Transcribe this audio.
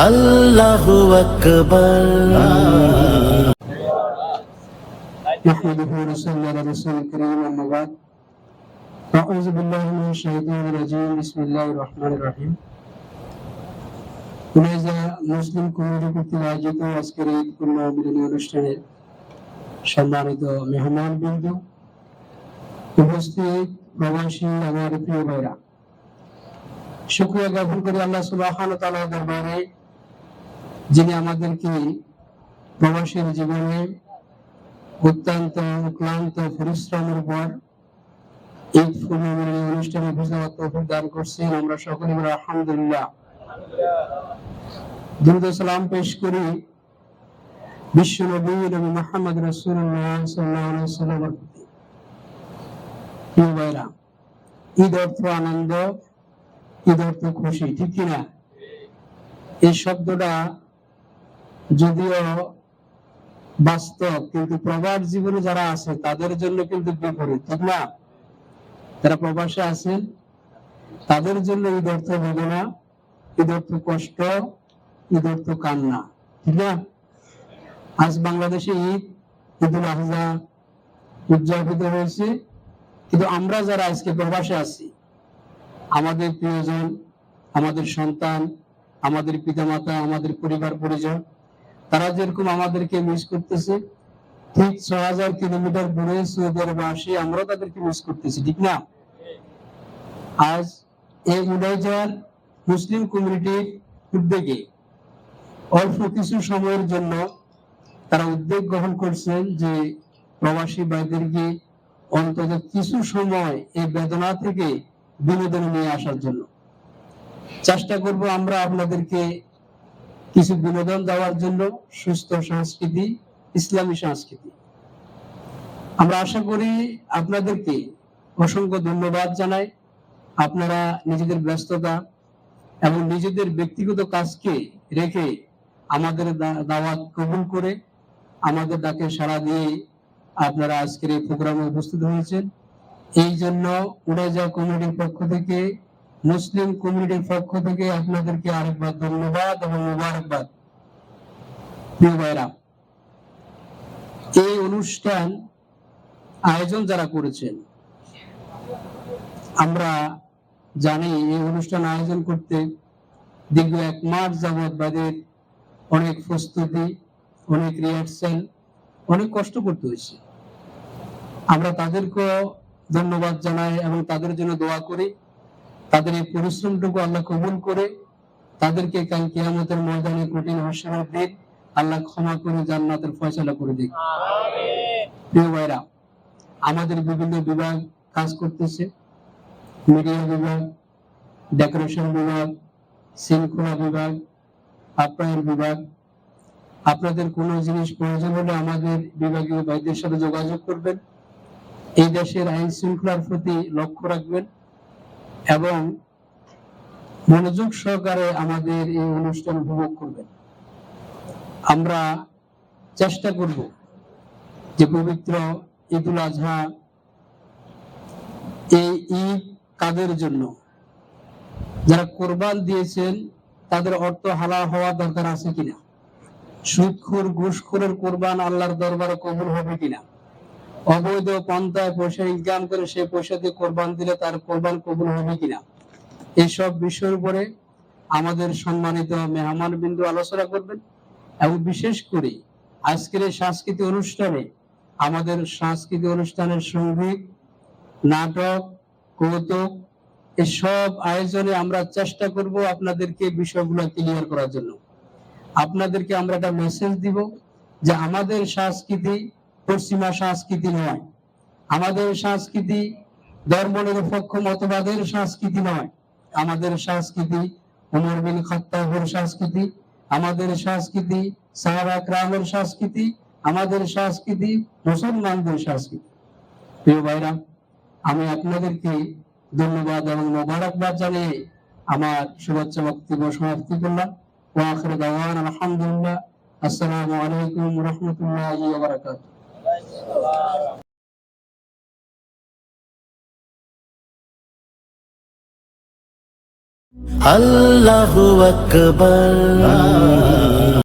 আল্লাহু আকবার। نحمده ونصلي على رسول الكريم أما بعد أعوذ بالله من الشيطان الرجيم بسم الله الرحمن الرحيم Muslim community কর্তৃক আয়োজিত আজকের এই পূর্ণ মিলনী অনুষ্ঠানের সম্মানিত মেহমানবৃন্দ, উপস্থিত প্রবাসী আমার প্রিয় ভাইরা, শুকরিয়া জ্ঞাপন করি আল্লাহ সুবহানাহু ওয়া তাআলার দরবারে, যিনি আমাদেরকে প্রবাসীর জীবনে অত্যন্ত ক্লান্ত পরিশ্রমের পর এই পূর্ণ মিলনী অনুষ্ঠানে উপস্থিত তৌফিক দান করছেন। আমরা সকলে বলি আলহামদুলিল্লাহ। দুরূদ ও সালাম পেশ করি বিশ্ব নবী মুহাম্মদ রাসূলুল্লাহ সাল্লাল্লাহু আলাইহি ওয়াসাল্লামের প্রতি। প্রিয় ভাইরা, ঈদ অর্থ আনন্দ, ঈদ অর্থ খুশি, ঠিক কিনা? এই শব্দটা যদিও বাস্তব, কিন্তু প্রবাস জীবনে যারা আছে তাদের জন্য কিন্তু বিপরীত, ঠিক না? যারা প্রবাসে আছেন তাদের জন্য ঈদ অর্থ বেদনা, ঈদ অর্থ কষ্ট, ঈদ অর্থ কান্না, ঠিক না? আজ বাংলাদেশে ঈদুল আজহা উদযাপিত হয়েছে, কিন্তু আমরা যারা আজকে প্রবাসে আছি, আমাদের প্রিয়জন, আমাদের সন্তান, আমাদের পিতামাতা, আমাদের পরিবার পরিজন, তারা যেরকম আমাদেরকে মিস করতেছে, ঠিক ৬০০০ কিলোমিটার দূরে সৌদি আরবে আসি আমরা তাদেরকে মিস করতেছি, ঠিক না? আজ এই উদয়জার মুসলিম কমিউনিটির উদ্যোগে অল্প কিছু সময়ের জন্য তারা উদ্যোগ গ্রহণ করছেন যে প্রবাসী ভাইদেরকে অন্তত কিছু সময় এই বেদনা থেকে বিনোদন নিয়ে আসার জন্য চেষ্টা করব। আমরা আপনাদেরকে কিছু বিনোদন দেওয়ার জন্য, সুস্থ সংস্কৃতি, ইসলামী সংস্কৃতি। আমরা আশা করি আপনাদেরকে অসংখ্য ধন্যবাদ জানাই। আপনারা নিজেদের ব্যস্ততা এবং নিজেদের ব্যক্তিগত কাজকে রেখে আমাদের দাওয়াত কবুল করে আমাদের ডাকে সাড়া দিয়ে আপনারা আজকের এই প্রোগ্রামে উপস্থিত হয়েছেন। এই জন্য উড়াইজা কমিটির পক্ষ থেকে, মুসলিম কমিউনিটির পক্ষ থেকে আপনাদেরকে আরেকবার ধন্যবাদ এবং মুবারকবাদ। প্রিয় ভাইরা, এই অনুষ্ঠান আয়োজন যারা করেছেন, আমরা জানি এই অনুষ্ঠান আয়োজন করতে দীর্ঘ 1 মাস যাবৎ তাদের অনেক প্রস্তুতি, অনেক রিহার্সাল, অনেক কষ্ট করতে হয়েছে। আমরা তাদেরকেও ধন্যবাদ জানাই এবং তাদের জন্য দোয়া করি তাদের এই পরিশ্রমটুকু আল্লাহ কবুল করে তাদেরকে কাল কিয়ামতের ময়দানে কঠিন হাসরের দিন আল্লাহ ক্ষমা করে জান্নাতের ফয়সালা করে দিক। প্রিয় ভাইরা, আমাদের বিভিন্ন বিভাগ কাজ করতেছে, মিডিয়া বিভাগ, ডেকোরেশন বিভাগ, শৃঙ্খলা বিভাগ, আপ্যায়ন বিভাগ। আপনাদের কোনো জিনিস প্রয়োজন হলে আমাদের বিভাগীয় ভাইদের সাথে যোগাযোগ করবেন। এই দেশের আইন শৃঙ্খলার প্রতি লক্ষ্য রাখবেন এবং মনোযোগ সহকারে আমাদের এই অনুষ্ঠান উপভোগ করবেন। আমরা চেষ্টা করব যে পবিত্র ঈদুল আজহা, এই ঈদ কাদের জন্য? যারা কোরবান দিয়েছেন তাদের অর্থ হালাল হওয়া দরকার আছে কিনা? সুদখোর ঘুষখোরের কোরবান আল্লাহর দরবারে কবুল হবে কিনা? অবৈধ পন্থায় পয়সা ইনকাম করে সে পয়সা দিয়ে কোরবান দিলে তার কোরবান কবুল হবে কিনা? এইসব বিষয়ের উপরে আমাদের সম্মানিত মেহমান বিন্দু আলোচনা করবেন এবং বিশেষ করে আজকের এই সাংস্কৃতিক অনুষ্ঠানে, আমাদের সাংস্কৃতিক অনুষ্ঠানের সঙ্গীত, নাটক, কৌতুক, এসব আয়োজনে আমরা চেষ্টা করব আপনাদেরকে বিষয়গুলো ক্লিয়ার করার জন্য। আপনাদেরকে আমরা একটা মেসেজ দিব যে আমাদের সংস্কৃতি পশ্চিমা সংস্কৃতি নয়, আমাদের সংস্কৃতি ধর্মনিরপেক্ষ মতবাদের সংস্কৃতি নয়, আমাদের সংস্কৃতি উমর বিন খাত্তাবের সংস্কৃতি, আমাদের সংস্কৃতি সাহাবা کرامের সংস্কৃতি, আমাদের সংস্কৃতি মুসলমানদের সংস্কৃতি। প্রিয় ভাইরা, আমি আপনাদেরকে ধন্যবাদ এবং মোবারকবাদ জানিয়ে আমার শুভেচ্ছা বক্তব্য সমাপ্তি করলাম। ওয়া আখিরু দাওয়ানা আলহামদুলিল্লাহ। আসসালামু আলাইকুম ওয়া রাহমাতুল্লাহি ওয়া বারাকাতুহু। আল্লাহু আকবার।